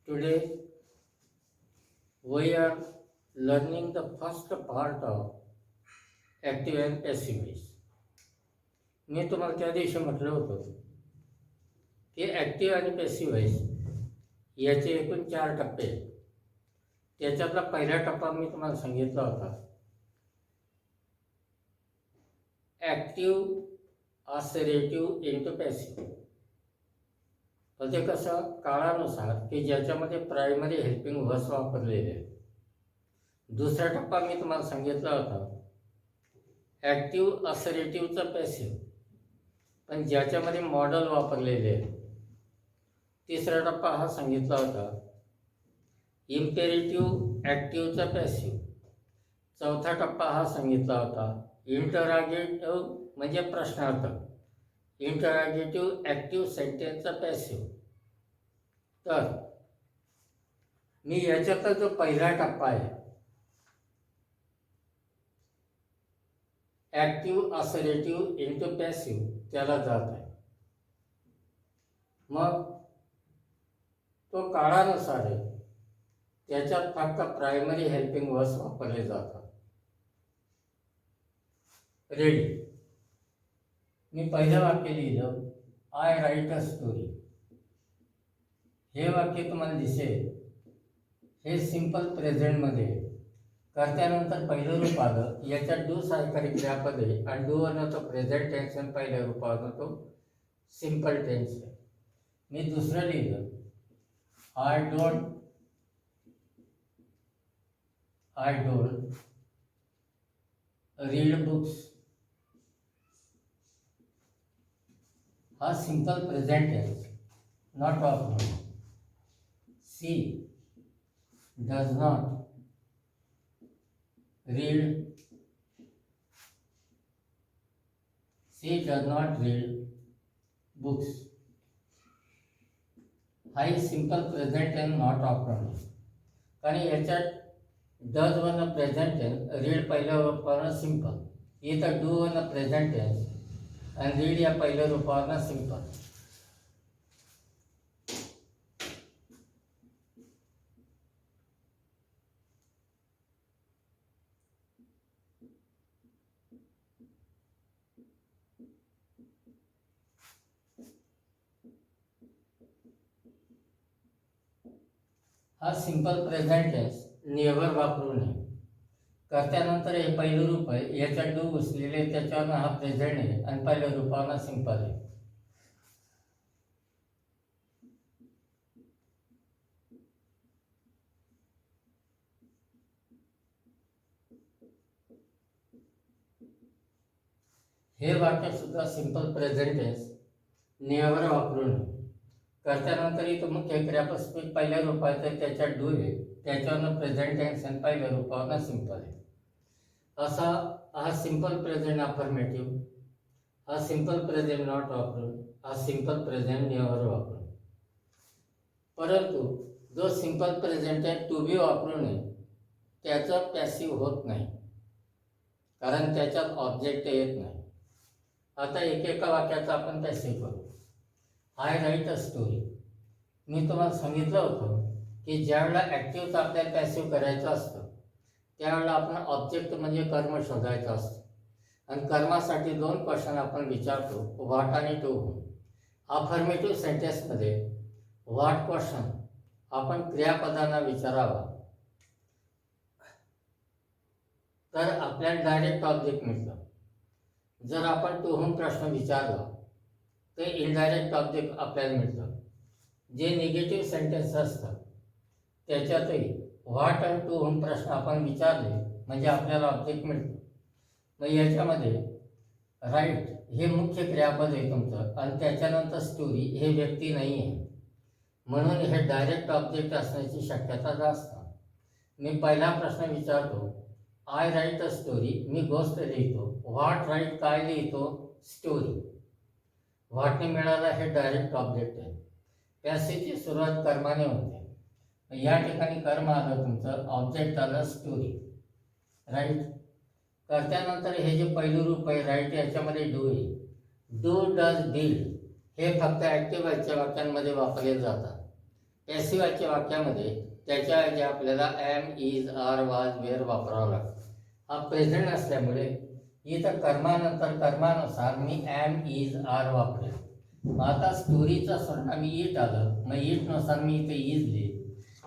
Today we are learning the first part of active and passive voice. मी तुम्हाला त्या दिवशी म्हटलं होतं की ॲक्टिव्ह आणि पॅसिव्ह व्हॉइस याचे एकूण 4 टप्पे आहेत. त्याच्यातला पहिला टप्पा मी तुम्हाला सांगितला होता ॲक्टिव्ह असरेटिव्ह इंटू पॅसिव्ह. तर ते कसं काळानुसार की ज्याच्यामध्ये प्रायमरी हेल्पिंग व्हर्ब्स वापरलेले आहेत. दुसरा टप्पा मी तुम्हाला सांगितला होता ॲक्टिव्ह असरेटिव्हचा पॅसिव्ह, पण ज्याच्यामध्ये मॉडल वापरलेले आहे. तिसरा टप्पा हा सांगितला होता इम्पेरेटिव्ह ॲक्टिव्हचा पॅसिव्ह. चौथा टप्पा हा सांगितला होता इंटरागेटिव्ह म्हणजे प्रश्नार्थक, इंटरागेटिव्ह ॲक्टिव्ह सेंटेन्सचा पॅसिव्ह. तर मी याच्यातला जो पहिला टप्पा आहे ॲक्टिव्ह असरेटिव्ह इंटू पॅसिव्ह त्याला जात आहे. मग तो काळानुसार आहे. त्याच्यात फक्त प्रायमरी हेल्पिंग वर्ब्स वापरले जातात. रेडी. मी पहिलं वाक्य लिहिलं आय राईट अ स्टोरी. हे वाक्य तुम्हाला दिसेल हे सिंपल प्रेझेंटमध्ये कर्त्यानंतर पहिलं रूप आलं. याच्यात डू सहाय्यकारी क्रियापद आहे आणि डू वरनं तो प्रेझेंट टेन्स आणि पहिल्या रूपावरनं तो सिंपल टेन्स आहे. मी दुसरं लिहिलं आय डोंट रीड बुक्स. हा simple present tense not of. She does not read. She does not read books. हा simple present tense not option. कारण याच्यात डज वरनं प्रेझेंट टेन्स, रीड पहिल्या रूपावरनं सिंपल, इथं डू वरनं प्रेझेंट टेन्स आणि रीड या पहिल्या रूपावरनं सिंपल. हा सिंपल प्रेझेंट टेन्स नेव्हर वापरू नये. कर्त्यानंतर हे पहिलं रूप आहे, याच्यात डू घुसलेले त्याच्यावरनं हा प्रेझेंट आहे आणि पहिल्या रूपावरनं सिंपल आहे. हे वाक्य सुद्धा सिंपल प्रेझेंट टेन्स नेव्हर वापरू नये. कर्त्यानंतर इथं मुख्य क्रियापद पहिल्या रूपात त्याच्यात डू आहे, त्याच्यावरनं प्रेझेंट टेन्स आणि पहिल्या रूपावरनं सिंपल आहे. असा हा सिंपल प्रेझेंट अफर्मेटिव्ह, हा सिंपल प्रेझेंट नॉट वापरून, हा सिंपल प्रेझेंट नेव्हर वापरून. परंतु जो सिंपल प्रेझेंट आहे टू बी वापरू नये त्याचं पॅसिव्ह होत नाही, कारण त्याच्यात ऑब्जेक्ट येत नाही. आता एकेका वाक्याचा आपण पॅसिव्ह करू. I write a story. मी तुम्हाला सांगितलं होतं की ज्यावेळेला ॲक्टिव्हचं आपल्याला पॅसिव्ह करायचं असतं त्यावेळेला आपण ऑब्जेक्ट म्हणजे कर्म शोधायचं असतं. आणि कर्मासाठी 2 क्वेश्चन आपण विचारतो, व्हॉट आणि टू होम. अफर्मेटिव्ह सेंटेन्समध्ये व्हॉट क्वेश्चन आपण क्रियापदांना विचारावा तर आपल्याला डायरेक्ट ऑब्जेक्ट मिळतं. जर आपण टू होम प्रश्न विचारला ते इनडायरेक्ट ऑब्जेक्ट आपल्याला मिळतं. जे निगेटिव्ह सेंटेन्स असतात त्याच्यातही व्हॉट आणि टू होम प्रश्न आपण विचारले म्हणजे आपल्याला ऑब्जेक्ट मिळतं. मग याच्यामध्ये राईट हे मुख्य क्रियापद आहे तुमचं आणि त्याच्यानंतर स्टोरी हे व्यक्ती नाही आहे, म्हणून हे डायरेक्ट ऑब्जेक्ट असण्याची शक्यता जास्त. मी पहिला प्रश्न विचारतो आय राईट अ स्टोरी, मी गोष्ट लिहितो. व्हॉट राईट काय लिहितो, स्टोरी. व्हॉटने मिळाला हे डायरेक्ट ऑब्जेक्ट आहे. पॅसिव्हची सुरुवात कर्माने होते. या ठिकाणी कर्म आलं तुमचं, ऑब्जेक्ट आलं स्टोरी. राईट. कर्त्यानंतर हे जे पहिलं रूप आहे राईट याच्यामध्ये डू आहे. डू डज बिल्ड हे फक्त ॲक्टिव्ह वाक्यांमध्ये वापरले जातात. पॅसिव्हच्या वाक्यामध्ये त्याच्या ऐवजी आपल्याला एम, इज, आर, वाज, वेअर वापरावं लागतं. हा प्रेझेंट असल्यामुळे इथं कर्मानुसार मी एम, इज, आर वापरेल. मग आता स्टोरीचा सर्वनाम इट आलं, मग इटनुसार मी इथे इज लिहिल.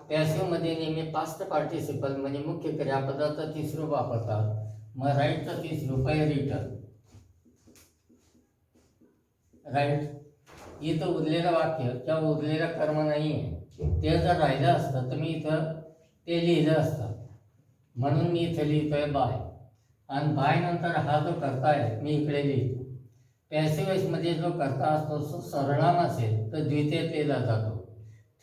पॅसिव्हमध्ये नेहमी पास्ट पार्टिसिपल म्हणजे मुख्य क्रियापदाचं तिसरं वापरतात. मग राईटचं तिसरं पै रिटर्न राईट. इथं उरलेलं वाक्य किंवा उरलेलं कर्म नाही आहे, ते जर राहिलं असतं तर मी इथं ते लिहिलं असतं. म्हणून मी इथं लिहितोय बाय, आणि बाय नंतर हा जो कर्ता आहे मी इकडे लिहितो. पॅसिव्हमध्ये जो कर्ता असतो तो सर्वनाम असेल तर द्वितीयेत लिहिला जातो,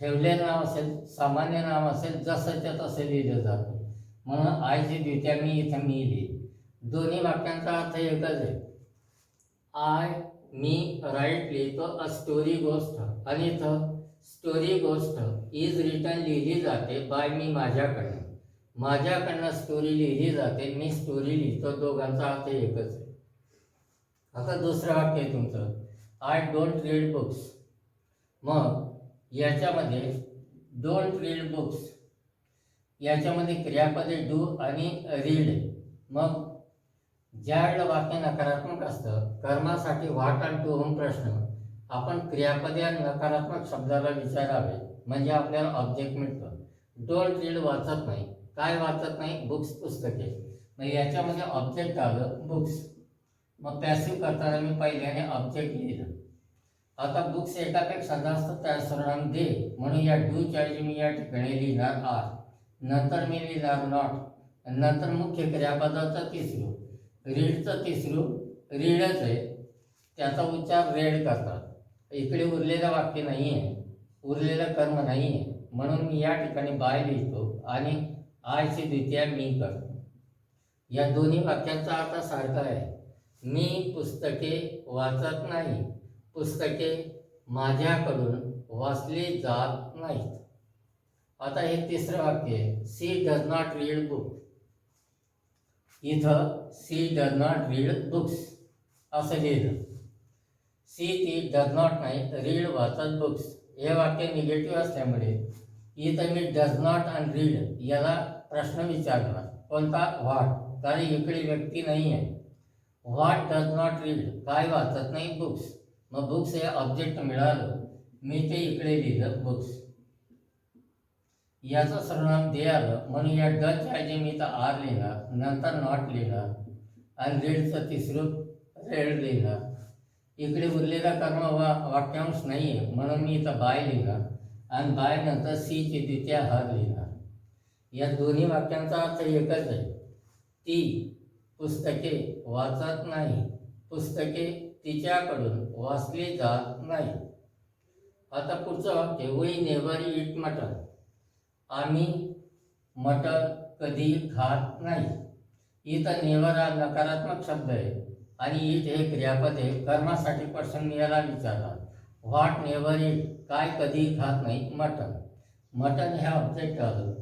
ठेवलेलं नाव असेल, सामान्य नाम असेल, जसंच्या तसं लिहिलं जातं. म्हणून आयची द्वितीय मी इथं मी लिहिली. दोन्ही वाक्यांचा अर्थ एकच आहे. आय मी राईट लिहितो अ स्टोरी गोष्ट, आणि इथं स्टोरी गोष्ट इज रिटर्न लिहिली जाते बाय मी माझ्याकडनं स्टोरी लिहिली जाते, मी स्टोरी लिहितो. दोघांचा अर्थ एकच आहे. आता दुसरं वाक्य आहे तुमचं, आय डोंट रीड बुक्स. मग याच्यामध्ये डोंट रीड बुक्स याच्यामध्ये क्रियापदे डू आणि रीड. मग ज्या वेळेला वाक्य नकारात्मक असतं, कर्मासाठी व्हॉट आणि टू होम प्रश्न आपण क्रियापदे आणि नकारात्मक शब्दाला विचारावे म्हणजे आपल्याला ऑब्जेक्ट मिळतं. डोंट रीड वाचत नाही, काय वाचत नाही? बुक्स पुस्तके. मग याच्यामध्ये ऑब्जेक्ट आलं बुक्स. मग पॅसिव्ह करताना मी पहिल्याने ऑब्जेक्ट लिहिलं. आता बुक्स एकापेक्षा जास्त त्या सर्वनाम दे, म्हणून या डूच्या ऐवजी मी या ठिकाणी लिहिणार आर, नंतर मी लिहिणार नॉट, नंतर मुख्य क्रियापदाचं तिसरं, रीडचं तिसरं रीडच आहे, त्याचा उच्चार रेड करतात. इकडे उरलेलं वाक्य नाही आहे, उरलेलं कर्म नाही आहे, म्हणून मी या ठिकाणी बाय लिहितो आणि आयची द्वितीय मी करतो. या दोन्ही वाक्यांचा अर्थ सारखा आहे. मी पुस्तके वाचत नाही, पुस्तके माझ्याकडून वाचली जात नाहीत. आता हे तिसरं वाक्य आहे, she does not read book. इथं she does not read books असं लिहिलं. सी ती डज नॉट नाही, रीड वाचत बुक्स. हे वाक्य निगेटिव्ह असल्यामुळे इथं मी डज नॉट आणि रीड याला प्रश्न विचारणार. कोणता? व्हॉट, कारण इकडे व्यक्ती नाही आहे. व्हॉट डज नॉट रीड, काय वाचत नाही? बुक्स. मग बुक्स हे ऑब्जेक्ट मिळालं, मी ते इकडे लिहिलं बुक्स. याचं सर्वनाम दे आलं, म्हणून या डच ऐवजी मी इथं आर लिहिणार, नंतर नॉट लिहिणार आणि रीडचं तिसरं रेड लिहिणार. इकडे उरलेला कर्म वाक्यांश नाही आहे, म्हणून मी इथं बाय लिहिणार आणि बाय नंतर सीची द्वितीय हर लिहिणार. या दोन्ही वाक्यांचा अर्थ एकच आहे. ती पुस्तके वाचत नाही, पुस्तके तिच्याकडून वाचली जात नाही. आता पुढचं वाक्य, वी नेव्हर ईट मटन. आम्ही मटण कधी खात नाही. इथं नेव्हर हा नकारात्मक शब्द आहे आणि ईट हे क्रियापद आहे. कर्मासाठी प्रश्न मी याला विचारणार. व्हॉट नेव्हर ईट, काय कधी खात नाही? मटण. मटण हे ऑब्जेक्ट आलं.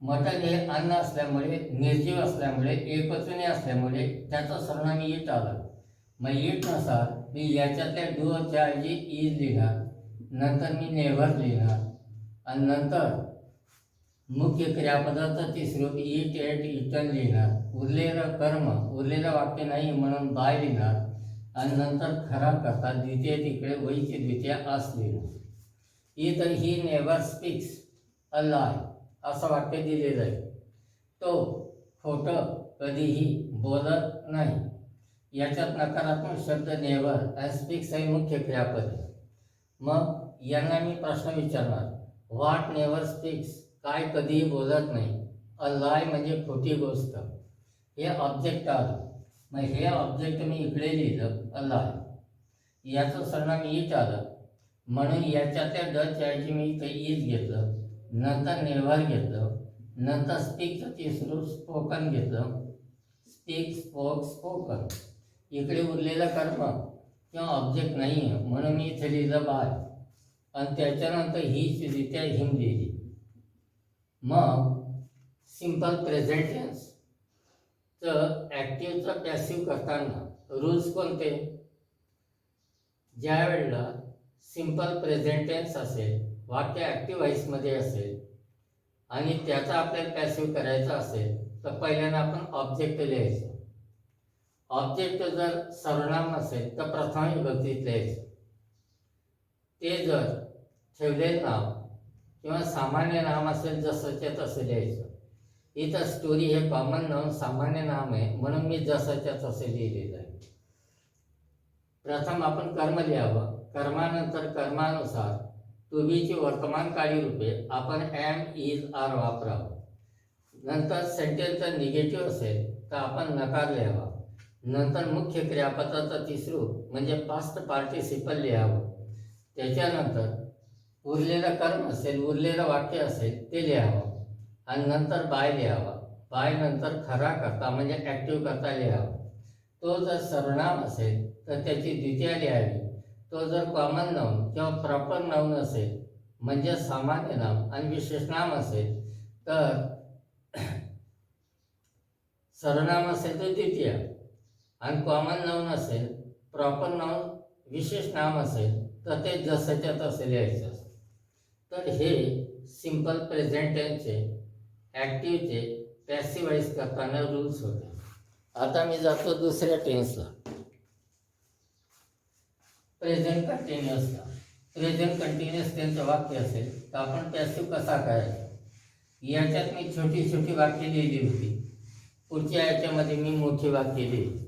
मटण हे अन्न असल्यामुळे, निर्जीव असल्यामुळे, एकवचनी असल्यामुळे त्याचं सर्वनाम ईट आलं. मग ईटनुसार मी याच्यातल्या डूच्या ऐवजी इज लिहिणार, नंतर मी नेव्हर लिहिणार आणि नंतर मुख्य क्रियापदाचं तिसरं ईट, एट, इटन लिहिणार. उरलेलं कर्म, उरलेलं वाक्य नाही म्हणून बाय लिहिणार आणि नंतर खरा करता द्वितीय तिकडे वहीची द्वितीय आस लिहिणार. इथं ही नेव्हर स्पीक्स अ लाय असं वाक्य दिलेलं आहे. तो खोटं कधीही बोलत नाही. याच्यात नकारात्मक शब्द नेव्हर आणि स्पीक्स हे मुख्य क्रियापद आहे. मग यांना मी प्रश्न विचारणार. व्हॉट नेव्हर स्पीक्स, काय कधीही बोलत नाही. अ लाय म्हणजे खोटी गोष्ट. हे ऑब्जेक्ट आलं, मग हे ऑब्जेक्ट मी इकडे लिहिलं अ लाय. याचं सर्वनाम ईट आलं, म्हणून याच्यातल्या डच ऐवजी मी इथे इज घेतलं, नंतर नेव्हर घेतलं, नंतर स्पीकचं तिसरं स्पोकन घेतलं. Speak, spoke, spoken. इकडे उरलेलं कर्म किंवा ऑब्जेक्ट नाही आहे, म्हणून मी इथे लिहिलं बाय आणि त्याच्यानंतर हीच रित्या हिम लिहिली. मग सिंपल प्रेझेंट टेन्सचं ॲक्टिव्हचं पॅसिव्ह करताना रूल्स कोणते? ज्या वेळेला सिंपल प्रेझेंट टेन्स असेल, वाक्य ॲक्टिव्ह व्हॉइसमध्ये असेल आणि त्याचा आपल्याला पॅसिव्ह करायचा असेल तर पहिल्यांदा आपण ऑब्जेक्ट लिहायचं. ऑब्जेक्ट जर सर्वनाम असेल तर प्रथम विभक्तीत लिहायचं. ते जर ठेवलेलं नाव किंवा सामान्य नाम असेल जसंच्या तसं लिहायचं. इथं स्टोरी हे कॉमन नाउन सामान्य नाम आहे म्हणून मी जसंच्या तसे लिहिलेलं आहे. प्रथम आपण कर्म लिहावं. कर्मानंतर कर्मानुसार टू बीची वर्तमानकाळी रूपे आपण एम, इज, आर वापरावं. नंतर सेंटेन्स जर निगेटिव्ह असेल तर आपण नकार लिहावा. नंतर मुख्य क्रियापदाचा तिसरू म्हणजे पास्ट पार्टिसिपल लिहावं. त्याच्यानंतर उरलेलं कर्म असेल, उरलेलं वाक्य असेल ते लिहावं आणि नंतर बाय लिहावा. बाय नंतर खरा करता म्हणजे ॲक्टिव्ह करता लिहावा. तो जर सर्वनाम असेल तर त्याची द्वितीय लिहावी. तो जर कॉमन नाउन किंवा प्रॉपर नाउन असेल म्हणजे सामान्य नाम आणि विशेष नाम असेल तर सर्वनाम असेल तर द्वितीय आणि कॉमन नाउन असेल, प्रॉपर नाउन विशेष नाम असेल तर ते जसंच्या तसं लिहायचं असतं. तर हे सिंपल प्रेझेंट टेन्सचे ॲक्टिव्हचे पॅसिव्ह व्हॉइस करताना रूल्स होते. आता मी जातो दुसऱ्या टेन्सला, प्रेझेंट कंटिन्युअसला. प्रेझेंट कंटिन्युअस टेन्सचं वाक्य असेल तर आपण पॅसिव्ह कसा करायचा याच्यात मी छोटी छोटी वाक्य लिहिली होती. पुढच्या याच्यामध्ये मी मोठी वाक्य लिहिली.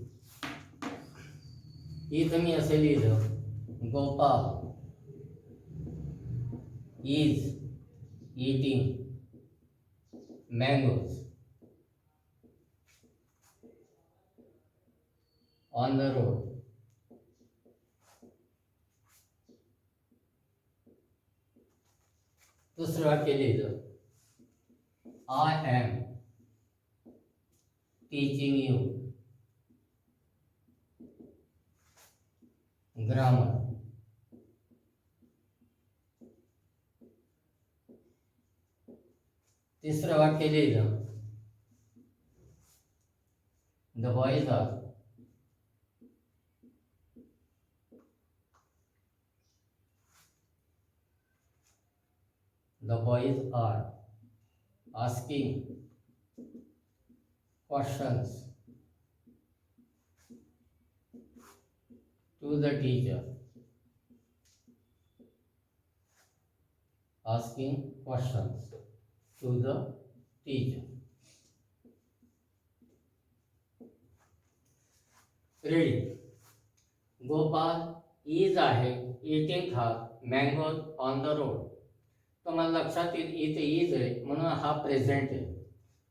इथं मी असं लिहिलं, Gopal is eating mangoes on the road. दुसरं वाक्य लिहिलं, I am teaching you grammar. तिसरं वाक्य लिहिलं, the boys are asking questions to the teacher. Asking questions to the teacher. Ready. Gopal is आहे eating था mangoes on the road. तर मला लक्षात येईल इथे इज आहे म्हणून हा प्रेझेंट आहे.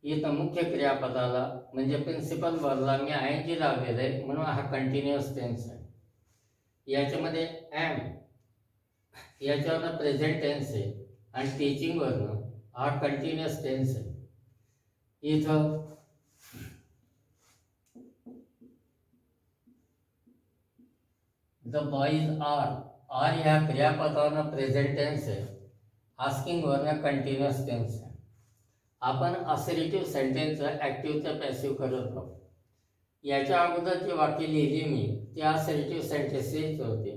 इथं मुख्य क्रियापदाला म्हणजे प्रिन्सिपल वर्बला मी आय लावलेलं आहे म्हणून हा कंटिन्युअस टेन्स आहे. याच्यामध्ये एम याच्यावरनं प्रेझेंट टेन्स आहे आणि टीचिंगवरनं हा कंटिन्युअस टेन्स आहे. इथं द बॉईज आर ह्या क्रियापदावरनं प्रेझेंट टेन्स आहे. आस्किंग वरनं कंटिन्युअस टेन्स आहे. आपण असरेटिव्ह सेंटेन्स ॲक्टिव्हचं पॅसिव्ह करत आहोत. याच्या अगोदर जी वाक्य लिहिली मी ती असरेटिव्ह सेंटेन्सेस होते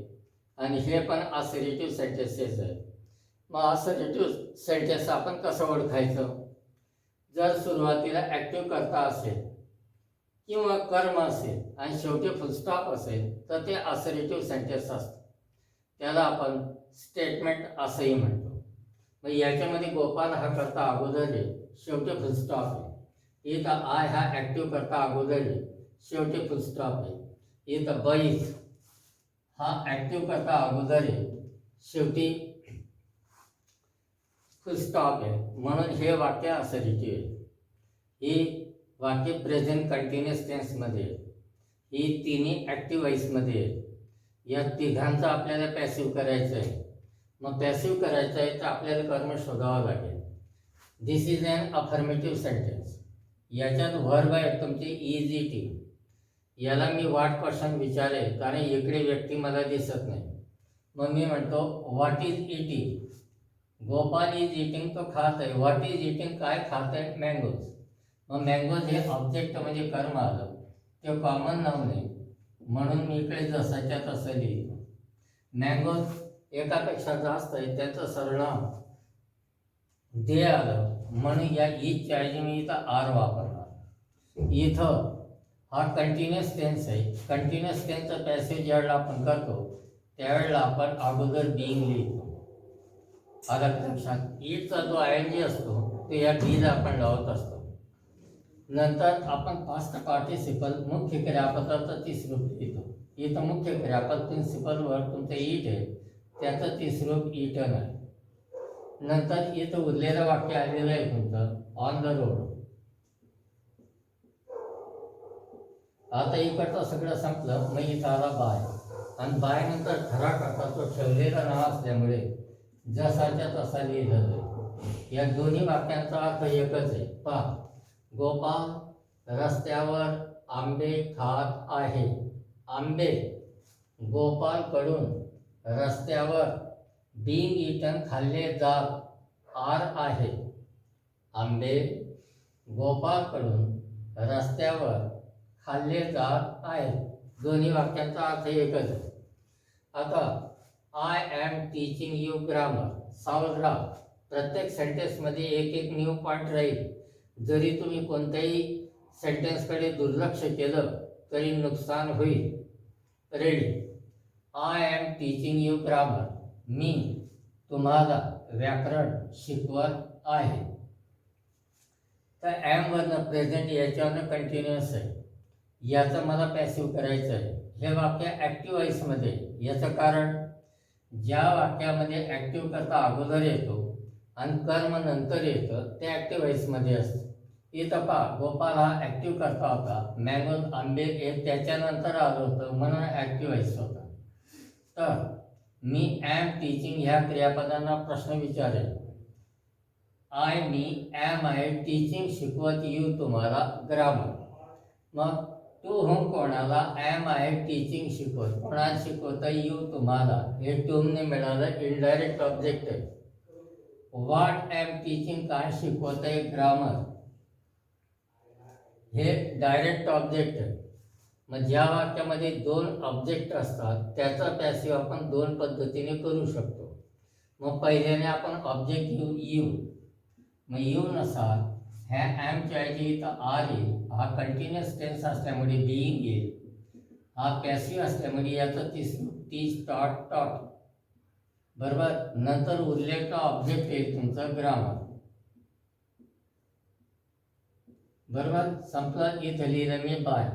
आणि हे पण असरेटिव्ह सेंटेन्सेस आहे. मग असरेटिव्ह सेंटेन्स आपण कसं ओळखायचं? जर सुरुवातीला ॲक्टिव्ह करता असेल किंवा कर्म असेल आणि शेवटी फुलस्टॉप असेल तर ते असरेटिव्ह सेंटेन्स असतं. त्याला आपण स्टेटमेंट असंही म्हणतो. मग याच्यामध्ये गोपाल हा करता अगोदर आहे, शेवटी फुलस्टॉप आहे. इथं आय हा ॲक्टिव्ह करता अगोदर आहे, शेवटी फुलस्टॉप आहे. इथं बईज हा ॲक्टिव्ह करता अगोदर आहे, शेवटी फुलस्टॉप आहे. म्हणून हे वाक्य असरेटिव्ह आहे. ही वाक्य प्रेझेंट कंटिन्युअस टेन्समध्ये आहे. ही तिन्ही ॲक्टिव्ह व्हॉइसमध्ये आहे. या तिघांचा आपल्याला पॅसिव्ह करायचं आहे. मग पॅसिव्ह करायचं आहे तर आपल्याला कर्म शोधावं लागेल. दिस इज ॲन अफर्मेटिव्ह सेंटेन्स. याच्यात व्हर्ब आहे तुमची इज इटिंग. याला मी व्हॉट क्वेश्चन विचारेल कारण इकडे व्यक्ती मला दिसत नाही. मग मी म्हणतो what is eating. Gopal is eating तो खात आहे. व्हॉट इज इटिंग काय खात आहे? मँगोज. मग मँगोज हे ऑब्जेक्ट म्हणजे कर्म आलं, ते कॉमन नाउन आहे म्हणून मी इकडे जसाच्या तसं लिहितो. मँगोज एकापेक्षा जास्त आहे त्याचं सर्वनाम दे आलं म्हणून या ईजच्या ऐवजी मी इथं आर वापरणार. इथं हा कंटिन्युअस टेन्स आहे. कंटिन्युअस टेन्सचा पॅसेज ज्यावेळेला आपण करतो त्यावेळेला आपण अगोदर बीइंग लिहितो. आलं लक्षात. ईजचा जो आयएनजी असतो तो या बीला आपण लावत असतो. नंतर आपण पास्ट पार्टिसिपल मुख्य क्रियापदाचं तिसरूप लिहितो. इथं मुख्य क्रियापद प्रिन्सिपलवर तुमचं ईट आहे त्याचं तिसरूप ईटन आहे. नंतर इथं उरलेलं वाक्य आलेलं आहे तुमचं ऑन द रोड. आता इकडचं सगळं संपलं. मग इथं आला बाय आणि बाय नंतर खरा करता तो ठेवलेलं नाव असल्यामुळे जसाच्या तसा लिहिलं जाईल. या दोन्ही वाक्यांचा अर्थ एकच आहे. पहा, गोपाल रस्त्यावर आंबे खात आहे. आंबे गोपालकडून रस्त्यावर बीइंग इटन खाल्ले जात आर आहे. आंबे गोपालकडून रस्त्यावर खाल्ले जात आहे. दोन्ही वाक्यांचा अर्थ एकच आहे. आता I am teaching you grammar. सावध राहा, प्रत्येक सेंटेन्समध्ये एक एक न्यू पॉईंट राहील. जरी तुम्ही कोणत्याही सेंटेन्सकडे दुर्लक्ष केलं तरी नुकसान होईल. Ready. I am teaching you grammar. मी तुम्हाला व्याकरण शिकवत आहे. तर ॲम वरनं प्रेझेंट याच्यावरनं कंटिन्युअस आहे. याचं मला पॅसिव्ह करायचं आहे. हे वाक्य ॲक्टिव्ह व्हॉइसमध्ये. याचं कारण ज्या वाक्यामध्ये ॲक्टिव्ह करता अगोदर येतो आणि कर्म नंतर येतं ते ॲक्टिव्ह व्हॉइसमध्ये असतं. इथं पहा, गोपाल हा ॲक्टिव्ह करता होता. मँगो आंबे हे त्याच्यानंतर आलं होतं म्हणून ॲक्टिव्ह व्हॉइस होता. तर मी ॲम टीचिंग ह्या क्रियापदांना प्रश्न विचारेल. मी ॲम आहे टीचिंग शिकवत यू तुम्हाला ग्रामर. मग टू होम कोणाला ॲम आहे टीचिंग शिकवत. कोणाला शिकवतं यू तुम्हाला. हे टूमने मिळालं इनडायरेक्ट ऑब्जेक्ट आहे. व्हॉट ॲम टीचिंग काय शिकवत आहे ग्रामर. हे डायरेक्ट ऑब्जेक्ट आहे. मग ज्या वाक्यामध्ये दोन ऑब्जेक्ट असतात त्याचा पॅसिव्ह आपण दोन पद्धतीने करू शकतो. मग पहिल्याने आपण ऑब्जेक्ट घेऊ यू. मग यू नसाल ह्या ॲमच्या ऐवजी इथं आर येईल. हा कंटिन्युअस टेन्स असल्यामुळे बीइंग येईल. हा पॅसिव्ह असल्यामुळे याचं टीच टॉट टॉट. बरोबर. नंतर उरलेला ऑब्जेक्ट येईल तुमचं ग्रामर. बरोबर. संपलं. इथं लिहिलं मी बाय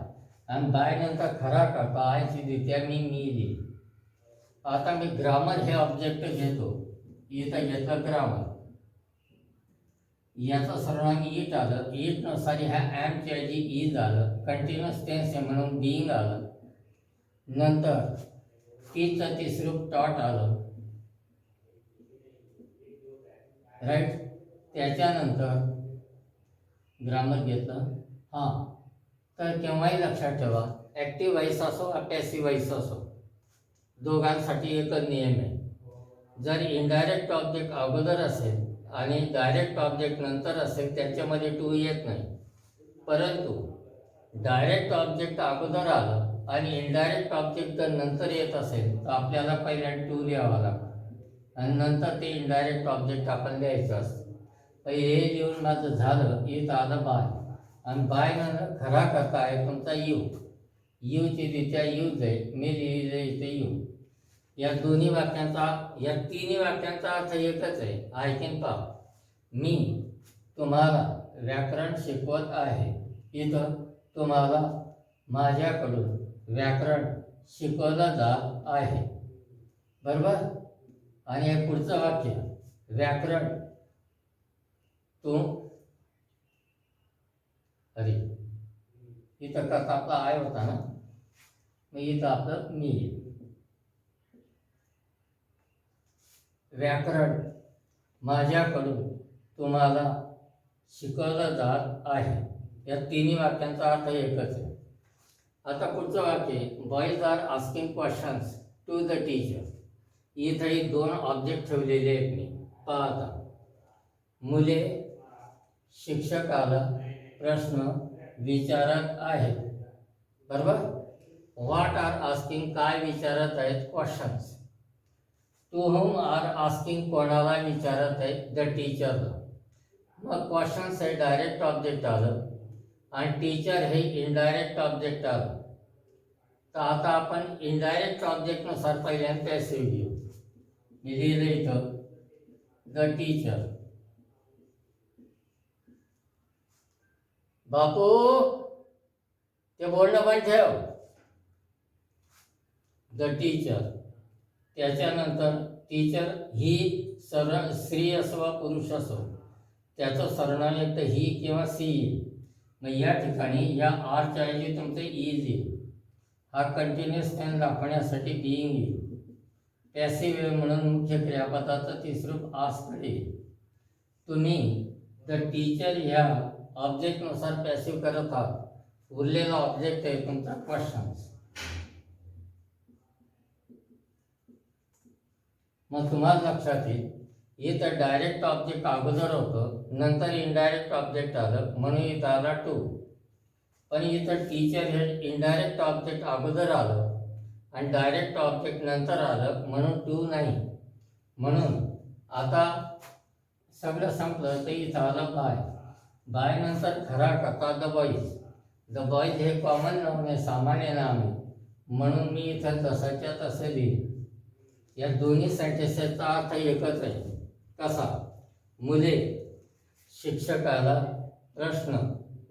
आणि बाय नंतर खरा करता आयची द्वितीया मी लिहिली. आता मी ग्रामर हे ऑब्जेक्ट घेतो. इथं घेतलं ग्रामर. याचं सर्वनाम ईट आलं. ईट नुसार ह्या ॲमच्या ऐवजी ई झालं. कंटिन्युअस टेन्स आहे म्हणून बीइंग आलं. नंतर टीचं तिसरूप टॉट आलं. राईट. त्याच्यानंतर ग्रामर घेतलं. हां, तर केव्हाही लक्षात ठेवा ॲक्टिव्ह व्हॉइस असो पॅसिव्ह व्हॉइस असो दोघांसाठी एकच नियम आहे. जर इनडायरेक्ट ऑब्जेक्ट अगोदर असेल आणि डायरेक्ट ऑब्जेक्ट नंतर असेल त्याच्यामध्ये टू येत नाही. परंतु डायरेक्ट ऑब्जेक्ट अगोदर आलं आणि इनडायरेक्ट ऑब्जेक्ट जर नंतर येत असेल तर आपल्याला पहिल्यांदा टू लिहावा लागतो आणि नंतर ते इनडायरेक्ट ऑब्जेक्ट आपण लिहायचं असतं. हे लिहून माझं झालं. इथं आलं बाय आणि बाय नंतर खरा करता आहे तुमचा यू. यूची द्वितीया यूज आहे. मी लिहिलं इथे यू. या दोन्ही वाक्यांचा या तिन्ही वाक्यांचा अर्थ एकच आहे. ऐकून पहा. मी तुम्हाला व्याकरण शिकवत आहे. इथं तुम्हाला माझ्याकडून व्याकरण शिकवलं जात आहे. बरोबर. आणि हे पुढचं वाक्य व्याकरण तू अरे इथं करता आपला आय होता ना. मग इथं आपलं मी. व्याकरण माझ्याकडून तुम्हाला शिकवलं जात आहे. या तिन्ही वाक्यांचा अर्थ एकच आहे. आता पुढचं वाक्य boys are asking questions to the teacher. इथंही दोन ऑब्जेक्ट ठेवलेले आहेत मी. पाहता मुले शिक्षकाला प्रश्न विचारत आहेत. बरोबर. व्हॉट आर आस्किंग काय विचारत आहेत questions. To whom are asking कोणाला विचारत आहे, द टीचरला. मग क्वेश्चन्स हे डायरेक्ट ऑब्जेक्ट आलं आणि टीचर हे इनडायरेक्ट ऑब्जेक्ट आलं. तर आता आपण इनडायरेक्ट ऑब्जेक्टनुसार पहिल्यांदा पॅसिव्ह घेऊ. मी लिहिलं इथं द टीचर. बापू ते बोलणं पण ठेव. The teacher. त्याच्यानंतर टीचर ही स्त्री असो वा पुरुष असो, त्याचं सर्वनाम एक तर ही किंवा सी येईल. मग या ठिकाणी या आरच्या ऐवजी तुमचं इज येईल. हा कंटिन्युअस टेन्स दाखवण्यासाठी बिईंग येईल. पॅसिव्ह म्हणून मुख्य क्रियापदाचं तिसरं रूप आस्ककडे. तुम्ही द टीचर ह्या ऑब्जेक्टनुसार पॅसिव्ह करत आहात. उरलेला ऑब्जेक्ट आहे तुमचा क्वेश्चन्स. मग तुम्हाला लक्षात येईल इथं डायरेक्ट ऑब्जेक्ट अगोदर होतं, नंतर इनडायरेक्ट ऑब्जेक्ट आलं म्हणून इथं आला टू. पण इथं टीचर हे इनडायरेक्ट ऑब्जेक्ट अगोदर आलं आणि डायरेक्ट ऑब्जेक्ट नंतर आलं म्हणून टू नाही. म्हणून आता सगळं संपलं तर इथं आलं बाय. बाय नंतर खरा करता द बॉईज. द बॉईज हे कॉमन नाम आहे, सामान्य नाम आहे, म्हणून मी इथं तसाच्या तसं लिहिलं. या दोन्ही सेंटेन्सेसचा अर्थ एकच आहे. कसा? मुले शिक्षकाला प्रश्न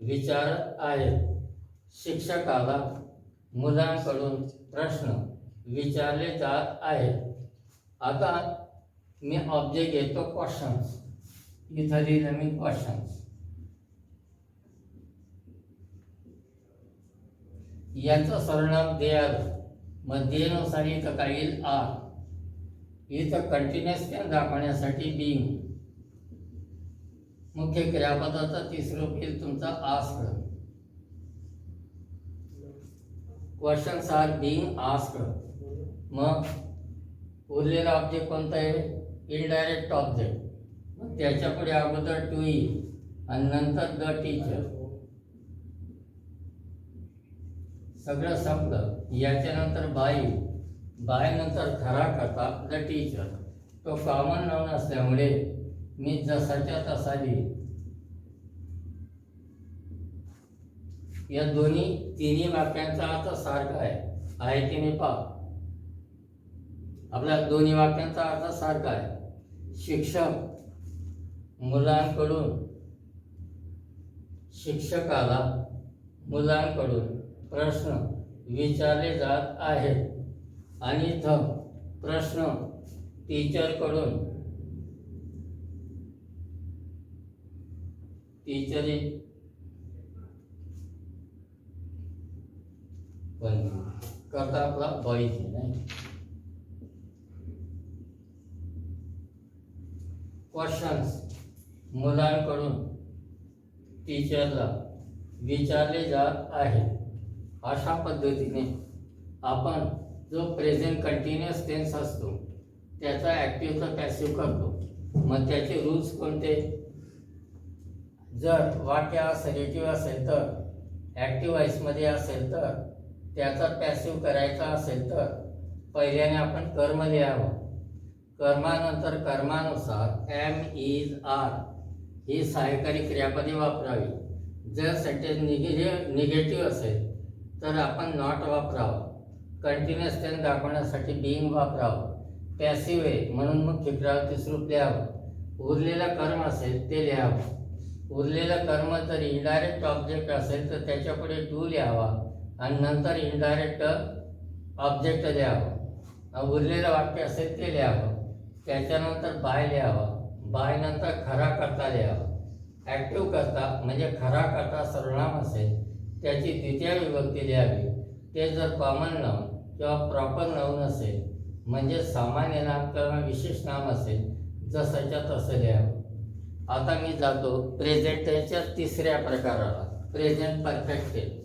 विचारत आहेत. शिक्षकाला मुलांकडून प्रश्न विचारले जात आहेत. आता मी ऑब्जेक्ट घेतो क्वेश्चन्स. इथं लिहिलं मी क्वेश्चन्स. याचं सर्वनाम दे आलं. मग देनुसार इथं काय येईल? आर. इथं कंटिन्युअस टेन्स दाखवण्यासाठी बिंग. मुख्य क्रियापदाचं तिसरं रूप येईल तुमचा asked. Questions are being asked. मग उरलेला ऑब्जेक्ट कोणता आहे? Indirect object. मग त्याच्या पुढे अगोदर टू येईल आणि नंतर द टीचर. सगळं संपलं. याच्यानंतर बाय. बाय नंतर खरा करता द टीचर. तो कॉमन नाउन असल्यामुळे मी जसाच्या तसा लिहिल. या तिन्ही वाक्यांचा अर्थ सारखा आहे की नाही पहा. आपल्या दोन्ही वाक्यांचा अर्थ सारखा आहे. शिक्षक मुलांकडून शिक्षकाला मुलांकडून प्रश्न विचारले जात आहेत आणि इथं प्रश्न टीचरकडून टीचर करता आपला बॉईज नाही. क्वेश्चन्स मुलांकडून टीचरला विचारले जात आहेत. अशा पद्धतीने आपण जो प्रेझेंट कंटिन्युअस टेन्स असतो त्याचा ॲक्टिव्हचा पॅसिव्ह करतो. मग त्याचे रूल्स कोणते? जर वाक्य असेटिव्ह असेल तर, ॲक्टिव्ह व्हॉइसमध्ये असेल तर, त्याचा पॅसिव्ह करायचा असेल तर पहिल्याने आपण कर्म लिहावं. कर्मानंतर कर्मानुसार एम इज आर ही सहाय्यकारी क्रियापदे वापरावी. जर सेंटेन्स निगेटिव्ह असेल तर आपण नॉट वापरावं. कंटिन्युअस टेन्स दाखवण्यासाठी बिंग वापरावं. पॅसिव्ह आहे म्हणून मुख्य क्रियापद रूप लिहावं. उरलेलं कर्म असेल ते लिहावं. उरलेलं कर्म जर इनडायरेक्ट ऑब्जेक्ट असेल तर त्याच्यापुढे टू लिहावा आणि नंतर इनडायरेक्ट ऑब्जेक्ट लिहावं. उरलेलं वाक्य असेल ते लिहावं. त्याच्यानंतर बाय लिहावा. बाय नंतर खरा करता लिहावा. ॲक्टिव्ह करता म्हणजे खरा करता सर्वनाम असेल त्याची द्वितीय विभक्ती लिहावी. ते जर कॉमन नाउन किंवा प्रॉपर नाउन असेल म्हणजे सामान्य नाम किंवा विशेष नाम असेल जसंच्या तसं लिहावं. आता मी जातो प्रेझेंट टेन्सच्या तिसऱ्या प्रकाराला, प्रेझेंट परफेक्ट टेन्स.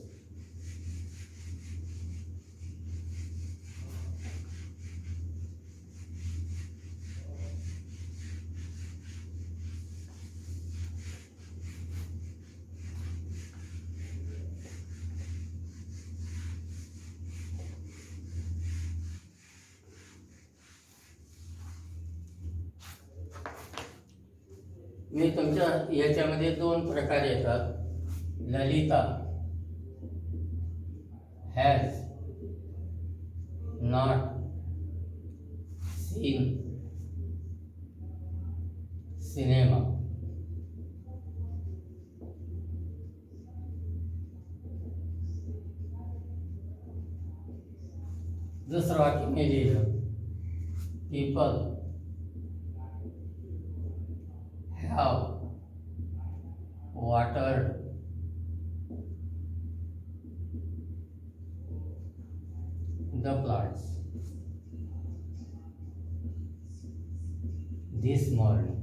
मी तुमच्या याच्यामध्ये दोन प्रकार येतात. Lalita has not seen cinema. दुसरं वाक्य मी लिहिलं. People have watered the plants this morning.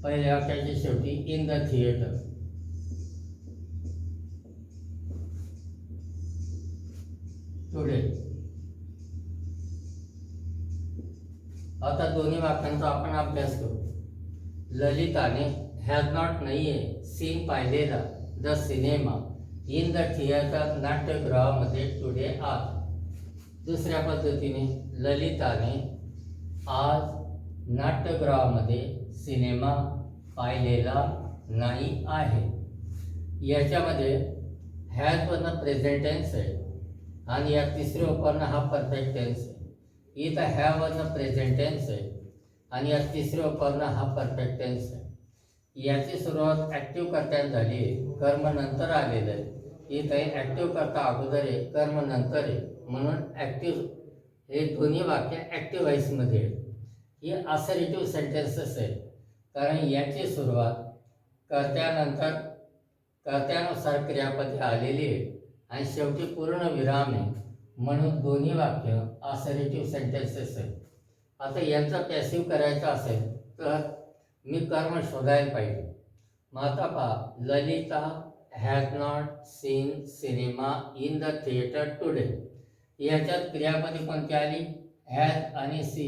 पहिल्या वाक्याच्या शेवटी इन द थिएटर. टुडे. आता दोन्ही वाक्यांचा आपण अभ्यास करू. ललिताने हॅज नॉट नाहीये सीन पाहिलेला the cinema in the theatre नाट्यगृहामध्ये टुडे आज. दुसऱ्या पद्धतीने ललिताने आज नाट्यगृहामध्ये सिनेमा पाहिलेला नाही आहे. याच्यामध्ये हॅज वरनं प्रेझेंट टेन्स आहे आणि या तिसरे उपकरण हा परफेक्ट टेन्स आहे. इथं हॅव वरनं प्रेझेंट टेन्स आहे आणि या तिसरे उपकरण हा परफेक्ट टेन्स आहे. याची सुरुवात ॲक्टिव्ह कर्त्याने झाली आहे, कर्म नंतर आलेलं आहे. इथं ॲक्टिव्ह कर्ता अगोदर आहे, कर्म नंतर आहे, म्हणून ॲक्टिव्ह हे दोन्ही वाक्य ॲक्टिव्ह व्हॉइसमध्ये आहे. ही असर्टिव्ह सेंटेन्सेस आहे, कारण याची सुरुवात कर्त्यानंतर कर्त्यानुसार क्रियापदे आलेली आहे आणि शेवटी पूर्ण विराम आहे, म्हणून दोन्ही वाक्य असर्टिव्ह सेंटेन्सेस आहे. आता यांचा पॅसिव्ह करायचा असेल तर मी कर्म शोधायला पाहिजे. मग आता पहा, Lalita has not seen cinema in the theatre today. याच्यात क्रियापदे कोणती आली? हॅज आणि सी,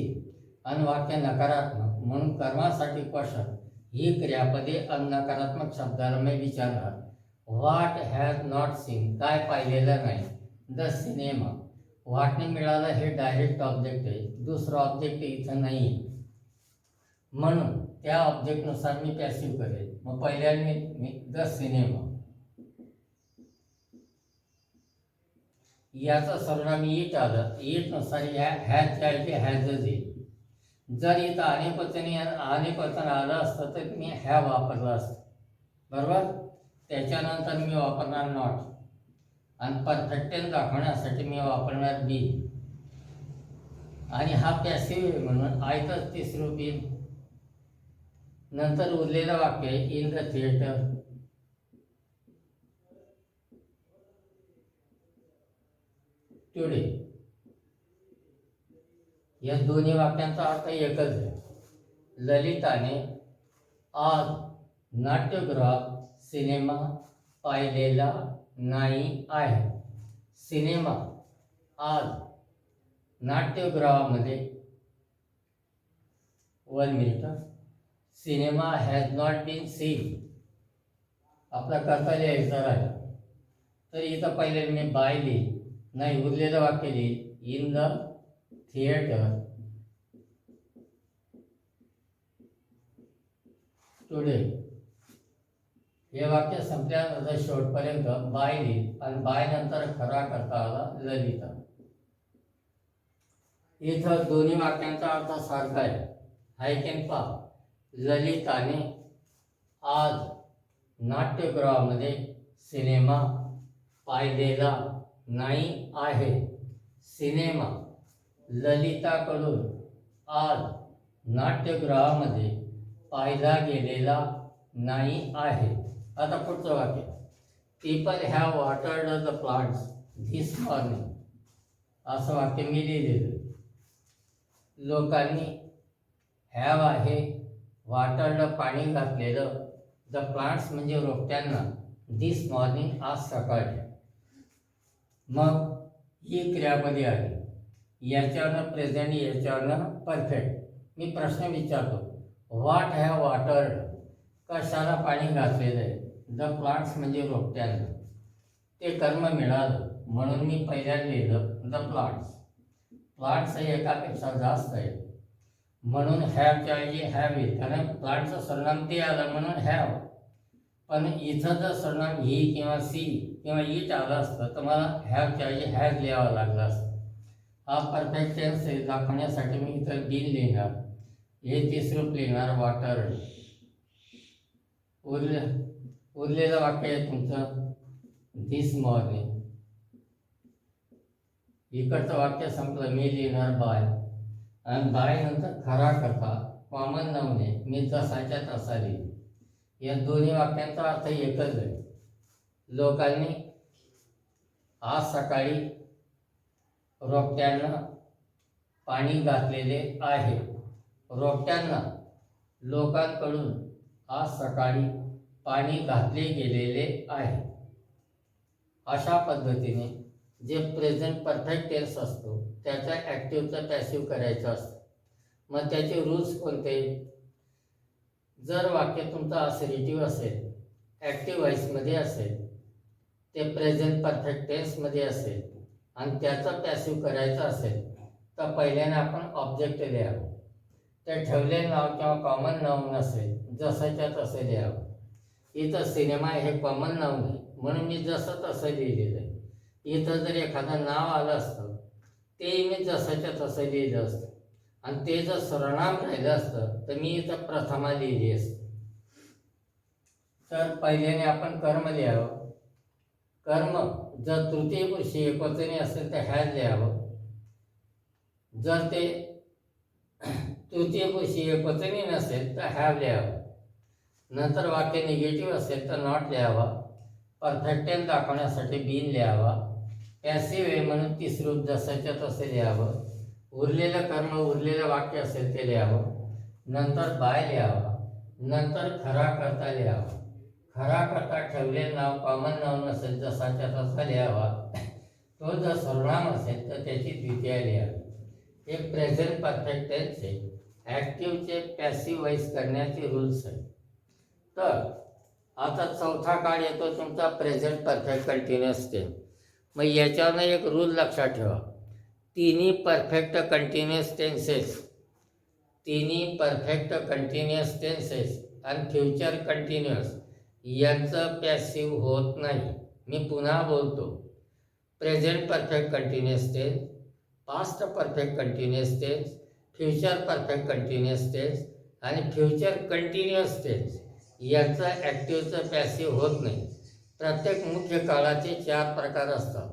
आणि वाक्य नकारात्मक, म्हणून कर्मासाठी क्वेश्चन ही क्रियापदे नकारात्मक शब्दाला मी विचारणार. व्हॉट हॅज नॉट सीन, काय पाहिलेलं नाही. द सिनेमा, व्हॉटने मिळालं हे डायरेक्ट ऑब्जेक्ट आहे, दुसरं ऑब्जेक्ट इथं नाही आहे, म्हणून त्या ऑब्जेक्टनुसार मी पॅसिव्ह करेल. मग पहिल्यांदा मी द सिनेमा, याचा सर्वनाम इट आलं, इटनुसार या हॅजच्या ऐवजी हॅजच येईल. जर इथं अनेकवचन आलं असतं तर मी हॅव वापरलं असतं, बरोबर. त्याच्यानंतर मी वापरणार नॉट, आणि परफेक्ट टेन्स दाखवण्यासाठी मी वापरणार बी, आणि हा पॅसिव्ह आहे म्हणून आयतच तिसरं बी. नंतर उरलेलं वाक्य इन द थिएटर. टुडे. या दोन्ही वाक्यांचा अर्थ एकच आहे. ललिताने आज नाट्यगृहात सिनेमा पाहिलेला नाही आहे. सिनेमा आज नाट्यगृहामध्ये, 1 minute, cinema has not been seen. आपला कर्ता लिहायचा राहिला तर इथं पहिले मी बाय लिहिली, नाही उरलेलं वाक्य लिहिली इन द थिएटर टुडे. हे वाक्य संपल्यानंतर शेवटपर्यंत बाय लिहिली आणि बाय नंतर खरा करता आला ललिता. इथं दोन्ही वाक्यांचा अर्थ सारखा आहे. हाय कॅन पहा, ललिताने आज नाट्यगृहामध्ये सिनेमा पाहिलेला नाही आहे. सिनेमा ललिताकडून आज नाट्यगृहामध्ये पाहिला गेलेला नाही आहे. आता पुढचं वाक्य, people have watered the plants this morning. असं वाक्य मी लिहिलेलं. लोकांनी हॅव आहे वॉटर्ड पाणी घातलेलं, द प्लांट्स म्हणजे रोपट्यांना, धिस मॉर्निंग आज सकाळी. मग ही क्रियापदे आहे, याच्यावरनं प्रेझेंट, याच्यावरनं परफेक्ट. मी प्रश्न विचारतो, व्हॉट हॅव वॉटर्ड, कशाला पाणी घातलेलं आहे? द प्लांट्स म्हणजे रोपट्यांना. ते कर्म मिळालं म्हणून मी पहिल्यांदा लिहिलं द प्लांट्स. प्लांट्स एकापेक्षा जास्त आहेत म्हणून हॅवच्या ऐवजी हॅव येईल, कारण प्लांटचं सर्वनाम ते आलं म्हणून हॅव. पण इथं जर सर्वनाम ही किंवा सी किंवा इट आलं असतं तर मला हॅवच्या ऐवजी हॅज लिहावं लागलं असतं. हा परफेक्ट टेन्स आहे दाखवण्यासाठी मी इथं बीन लिहिणार, हे तिसरं लिहिणार वॉटर. उरलेलं वाक्य आहे तुमचं धिस मॉर्निंग. इकडचं वाक्य संपलं, मी लिहिणार बाय, आणि बाय नंतर खरा करता कॉमन नाऊन आहे, मी जसाच्या तसा लिहिलं. या दोन्ही वाक्यांचा अर्थ एकच आहे. लोकांनी आज सकाळी रोपट्यांना पाणी घातलेले आहे. रोपट्यांना लोकांकडून आज सकाळी पाणी घातले गेलेले आहे. अशा पद्धतीने जे प्रेझेंट परफेक्ट टेन्स असतो त्याच्या ॲक्टिव्हचं पॅसिव्ह करायचं असतं. मग त्याचे रूल्स कोणते? जर वाक्य तुमचं असर्टिव्ह असेल, ॲक्टिव्ह व्हॉइसमध्ये असेल, ते प्रेझेंट परफेक्ट टेन्समध्ये असेल आणि त्याचं पॅसिव्ह करायचं असेल तर पहिल्याने आपण ऑब्जेक्ट लिहावं. ते ठेवलेलं नाव किंवा कॉमन नाऊन असेल जसंच्या तसं लिहावं. इथं सिनेमा हे कॉमन नाऊन आहे म्हणून मी जसं तसं लिहिलेलं आहे. इथं जर एखादं नाव आलं असतं ते मी जसंच्या तसं लिहिलं असतं आणि ते जर सर्वनाम राहिलं असतं तर मी इथं प्रथमा लिहिली असते. तर पहिल्याने आपण कर्म लिहावं. कर्म जर तृतीय पुरुषी एकवचनी असेल तर हॅज लिहावं. जर ते तृतीय पुरुषी एकवचनी नसेल तर हॅव लिहावं. नंतर वाक्य निगेटिव्ह असेल तर नॉट लिहावा. परफेक्ट टेन्स दाखवण्यासाठी बीन लिहावा. पॅसिव्ह आहे म्हणून तिसरूप जसंच्या तसं लिहावं. उरलेलं कर्म उरलेलं वाक्य असेल ते लिहावं. नंतर बाय लिहावा. नंतर खरा करता लिहावा. खरा करता ठेवलेलं नाव कॉमन नाऊन असेल जसाच्या तसा लिहावा. तो जर सर्वनाम असेल तर त्याची द्वितीय लिहावी. हे प्रेझेंट परफेक्ट टेन्स आहे. ॲक्टिव्हचे पॅसिव्ह व्हॉइस करण्याचे रूल्स आहे. तर आता चौथा काळ येतो तुमचा प्रेझेंट परफेक्ट कंटिन्युअस टेन्स. मग याच्यावरनं एक रूल लक्षात ठेवा. तिन्ही परफेक्ट कंटिन्युअस टेन्सेस आणि फ्युचर कंटिन्युअस यांचं पॅसिव्ह होत नाही. मी पुन्हा बोलतो. Present perfect continuous tense, past perfect continuous tense, future perfect continuous tense आणि फ्युचर कंटिन्युअस टेन्स यांचं ॲक्टिव्हचं पॅसिव्ह होत नाही. प्रत्येक मुख्य काळाचे 4 प्रकार असतात.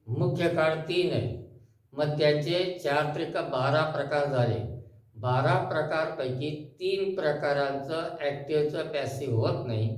मुख्य काळ 3 आहे. मग त्याचे 4 त्रिक 12 प्रकार झाले. 12 प्रकारपैकी 3 प्रकारांचं ॲक्टिव्हचं पॅसिव्ह होत नाही.